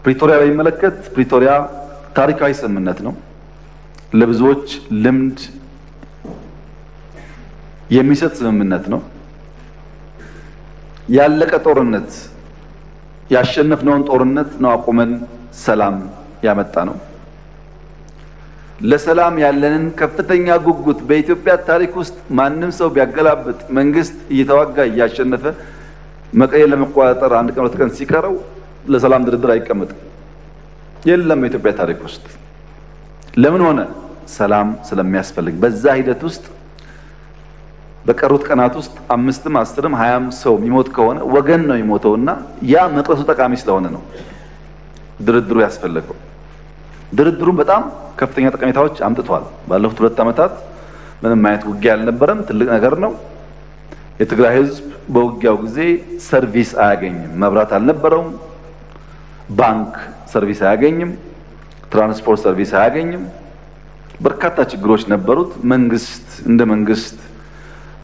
ፕሪቶሪያ በሚመለከት ፕሪቶሪያ ታሪካዊ ስምምነት ነው። ለብዙዎች ልምድ የሚሰጥ ስምምነት ነው። ያለቀ ጦርነት ያሸነፍነውን ጦርነት ነው አቁመን ሰላም ያመጣ ነው። ለሰላም ያለንን ከፍተኛ ጉጉት በኢትዮጵያ ታሪክ ውስጥ ማንም ሰው ቢያገላብጥ መንግስት እየተዋጋ እያሸነፈ መቀሌ ለመቆጣጠር አንድ ቀን ሁለት ቀን ሲቀረው ለሰላም ድርድር አይቀመጥም። የለም በኢትዮጵያ ታሪክ ውስጥ ለምን ሆነ? ሰላም ስለሚያስፈልግ። በዛ ሂደት ውስጥ በቀሩት ቀናት ውስጥ 5ም 10ም 20ም ሰው የሚሞት ከሆነ ወገን ነው የሚሞተውና ያ መቅረሱ ጠቃሚ ስለሆነ ነው ድርድሩ ያስፈልገው። ድርድሩን በጣም ከፍተኛ ጠቀሜታዎች አምጥቷል። ባለፉት 2 ዓመታት ምንም አይነት ውጊያ አልነበረም። ትልቅ ነገር ነው። የትግራይ ህዝብ በውጊያው ጊዜ ሰርቪስ አያገኝም። መብራት አልነበረውም። ባንክ ሰርቪስ አያገኝም። ትራንስፖርት ሰርቪስ አያገኝም። በርካታ ችግሮች ነበሩት። መንግስት እንደ መንግስት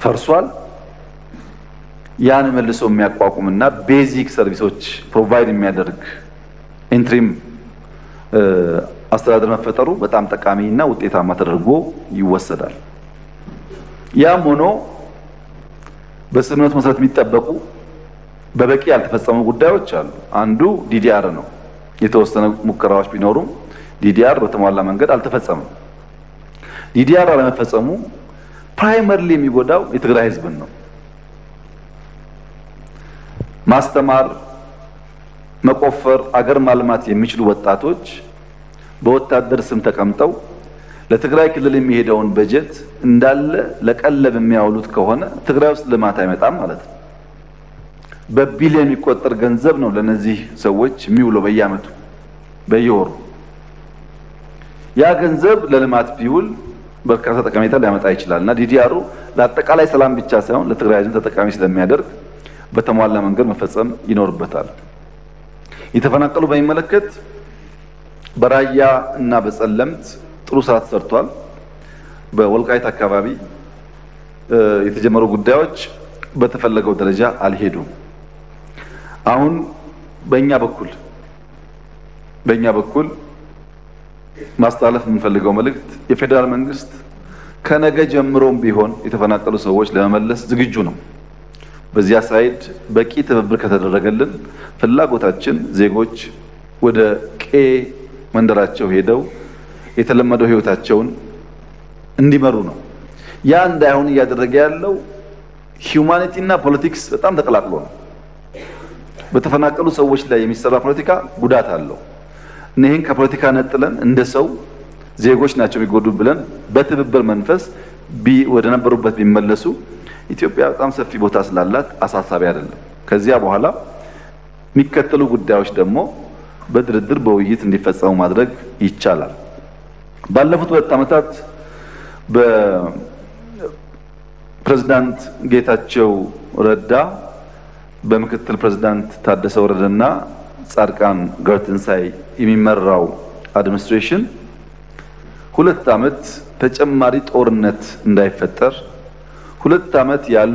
ፈርሷል። ያን መልሶ የሚያቋቁምና ቤዚክ ሰርቪሶች ፕሮቫይድ የሚያደርግ ኢንትሪም አስተዳደር መፈጠሩ በጣም ጠቃሚና ውጤታማ ተደርጎ ይወሰዳል። ያም ሆኖ በስምምነቱ መሰረት የሚጠበቁ በበቂ ያልተፈጸሙ ጉዳዮች አሉ። አንዱ ዲዲአር ነው። የተወሰኑ ሙከራዎች ቢኖሩም ዲዲአር በተሟላ መንገድ አልተፈጸመም። ዲዲአር አለመፈጸሙ ፕራይመሪሊ የሚጎዳው የትግራይ ህዝብን ነው። ማስተማር፣ መቆፈር፣ አገር ማልማት የሚችሉ ወጣቶች በወታደር ስም ተቀምጠው ለትግራይ ክልል የሚሄደውን በጀት እንዳለ ለቀለብ የሚያውሉት ከሆነ ትግራይ ውስጥ ልማት አይመጣም ማለት ነው። በቢሊዮን የሚቆጠር ገንዘብ ነው ለነዚህ ሰዎች የሚውለው በየአመቱ በየወሩ። ያ ገንዘብ ለልማት ቢውል በርካታ ጠቀሜታ ሊያመጣ ይችላልና ዲዲአሩ ለአጠቃላይ ሰላም ብቻ ሳይሆን ለትግራይ ህዝብ ተጠቃሚ ስለሚያደርግ በተሟላ መንገድ መፈጸም ይኖርበታል። የተፈናቀሉ በሚመለከት በራያ እና በጸለምት ጥሩ ስራ ተሰርቷል። በወልቃይት አካባቢ የተጀመሩ ጉዳዮች በተፈለገው ደረጃ አልሄዱም። አሁን በእኛ በኩል ማስተላለፍ የምንፈልገው መልእክት የፌደራል መንግስት ከነገ ጀምሮም ቢሆን የተፈናቀሉ ሰዎች ለመመለስ ዝግጁ ነው። በዚያ ሳይድ በቂ ትብብር ከተደረገልን ፍላጎታችን ዜጎች ወደ መንደራቸው ሄደው የተለመደው ህይወታቸውን እንዲመሩ ነው። ያ እንዳይሆን እያደረገ ያለው ሂዩማኒቲ እና ፖለቲክስ በጣም ተቀላቅሎ ነው። በተፈናቀሉ ሰዎች ላይ የሚሰራ ፖለቲካ ጉዳት አለው። እነዚህን ከፖለቲካ ነጥለን እንደ ሰው ዜጎች ናቸው የሚጎዱ ብለን በትብብር መንፈስ ወደ ነበሩበት ቢመለሱ ኢትዮጵያ በጣም ሰፊ ቦታ ስላላት አሳሳቢ አይደለም። ከዚያ በኋላ የሚከተሉ ጉዳዮች ደግሞ በድርድር በውይይት እንዲፈጸሙ ማድረግ ይቻላል። ባለፉት 2 ዓመታት በፕሬዝዳንት ጌታቸው ረዳ በምክትል ፕሬዝዳንት ታደሰ ወረደና ጻድቃን ገብረትንሳኤ የሚመራው አድሚኒስትሬሽን 2 ዓመት ተጨማሪ ጦርነት እንዳይፈጠር 2 ዓመት ያሉ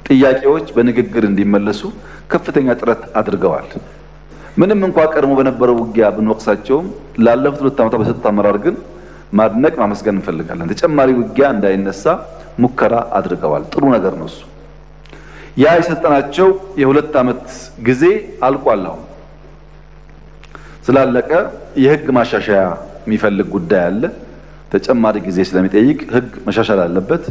ጥያቄዎች በንግግር እንዲመለሱ ከፍተኛ ጥረት አድርገዋል። ምንም እንኳን ቀድሞ በነበረው ውጊያ ብንወቅሳቸውም ላለፉት 2 ዓመታት በሰጡት አመራር ግን ማድነቅ ማመስገን እንፈልጋለን። ተጨማሪ ውጊያ እንዳይነሳ ሙከራ አድርገዋል። ጥሩ ነገር ነው እሱ። ያ የሰጠናቸው የ2 ዓመት ጊዜ አልቋል። አሁን ስላለቀ የህግ ማሻሻያ የሚፈልግ ጉዳይ አለ። ተጨማሪ ጊዜ ስለሚጠይቅ ህግ መሻሻል አለበት።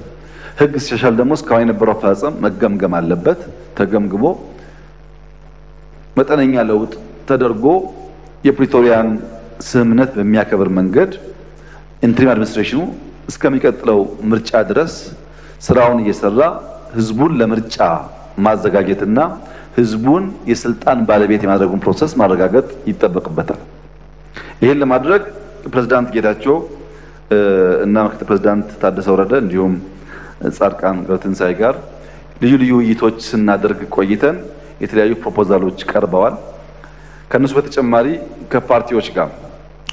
ህግ ሲሻሻል ደግሞ እስካሁን የነበረው አፈጻጸም መገምገም አለበት። ተገምግሞ መጠነኛ ለውጥ ተደርጎ የፕሪቶሪያን ስምምነት በሚያከብር መንገድ ኢንትሪም አድሚኒስትሬሽኑ እስከሚቀጥለው ምርጫ ድረስ ስራውን እየሰራ ህዝቡን ለምርጫ ማዘጋጀትና ህዝቡን የስልጣን ባለቤት የማድረጉን ፕሮሰስ ማረጋገጥ ይጠበቅበታል። ይሄን ለማድረግ ፕሬዝዳንት ጌታቸው እና ምክትል ፕሬዝዳንት ታደሰ ወረደ እንዲሁም ጻድቃን ገብረትንሳኤ ጋር ልዩ ውይይቶች ስናደርግ ቆይተን የተለያዩ ፕሮፖዛሎች ቀርበዋል። ከነሱ በተጨማሪ ከፓርቲዎች ጋር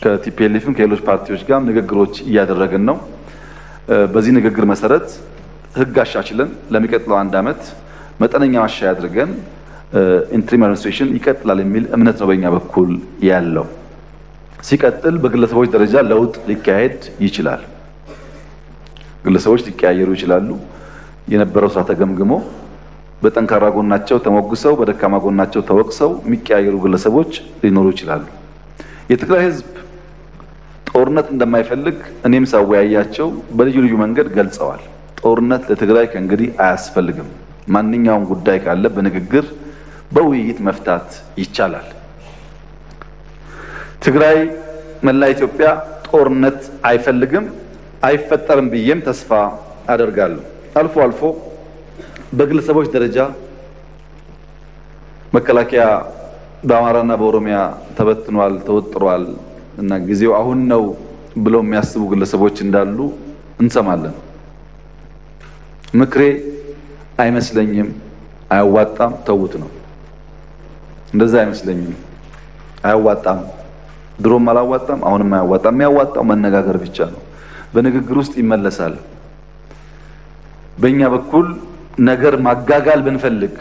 ከቲፒኤልኤፍም ከሌሎች ፓርቲዎች ጋር ንግግሮች እያደረግን ነው። በዚህ ንግግር መሰረት ህግ አሻሽለን ለሚቀጥለው 1 ዓመት መጠነኛ ማሻሻያ አድርገን ኢንትሪም አድሚኒስትሬሽን ይቀጥላል የሚል እምነት ነው በእኛ በኩል ያለው። ሲቀጥል በግለሰቦች ደረጃ ለውጥ ሊካሄድ ይችላል። ግለሰቦች ሊቀያየሩ ይችላሉ። የነበረው ስራ ተገምግሞ በጠንካራ ጎናቸው ተሞግሰው በደካማ ጎናቸው ተወቅሰው የሚቀያየሩ ግለሰቦች ሊኖሩ ይችላሉ። የትግራይ ህዝብ ጦርነት እንደማይፈልግ እኔም ሳወያያቸው በልዩ ልዩ መንገድ ገልጸዋል። ጦርነት ለትግራይ ከእንግዲህ አያስፈልግም። ማንኛውም ጉዳይ ካለ በንግግር በውይይት መፍታት ይቻላል። ትግራይ መላ ኢትዮጵያ ጦርነት አይፈልግም፣ አይፈጠርም ብዬም ተስፋ አደርጋለሁ። አልፎ አልፎ በግለሰቦች ደረጃ መከላከያ በአማራና በኦሮሚያ ተበትኗል፣ ተወጥሯል እና ጊዜው አሁን ነው ብለው የሚያስቡ ግለሰቦች እንዳሉ እንሰማለን። ምክሬ አይመስለኝም፣ አያዋጣም፣ ተውት ነው። እንደዛ አይመስለኝም፣ አያዋጣም፣ ድሮም አላዋጣም፣ አሁንም አያዋጣም። የሚያዋጣው መነጋገር ብቻ ነው። በንግግር ውስጥ ይመለሳል። በእኛ በኩል ነገር ማጋጋል ብንፈልግ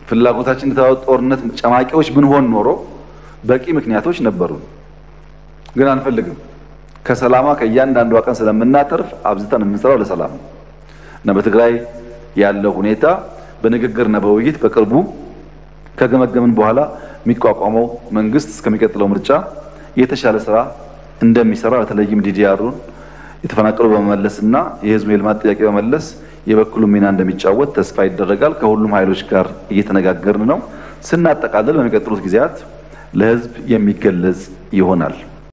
ፍላጎታችን ጦርነት ጨማቂዎች ብንሆን ኖሮ በቂ ምክንያቶች ነበሩ። ግን አንፈልግም። ከሰላማ ከእያንዳንዷ ቀን ስለምናተርፍ አብዝተን የምንሰራው ለሰላም እና በትግራይ ያለው ሁኔታ በንግግርና በውይይት በቅርቡ ከገመገምን በኋላ የሚቋቋመው መንግስት እስከሚቀጥለው ምርጫ የተሻለ ስራ እንደሚሰራ በተለይም ዲዲአሩን የተፈናቀሉ በመመለስና የህዝብ የልማት ጥያቄ በመመለስ የበኩሉ ሚና እንደሚጫወት ተስፋ ይደረጋል። ከሁሉም ኃይሎች ጋር እየተነጋገርን ነው። ስናጠቃልል በሚቀጥሉት ጊዜያት ለህዝብ የሚገለጽ ይሆናል።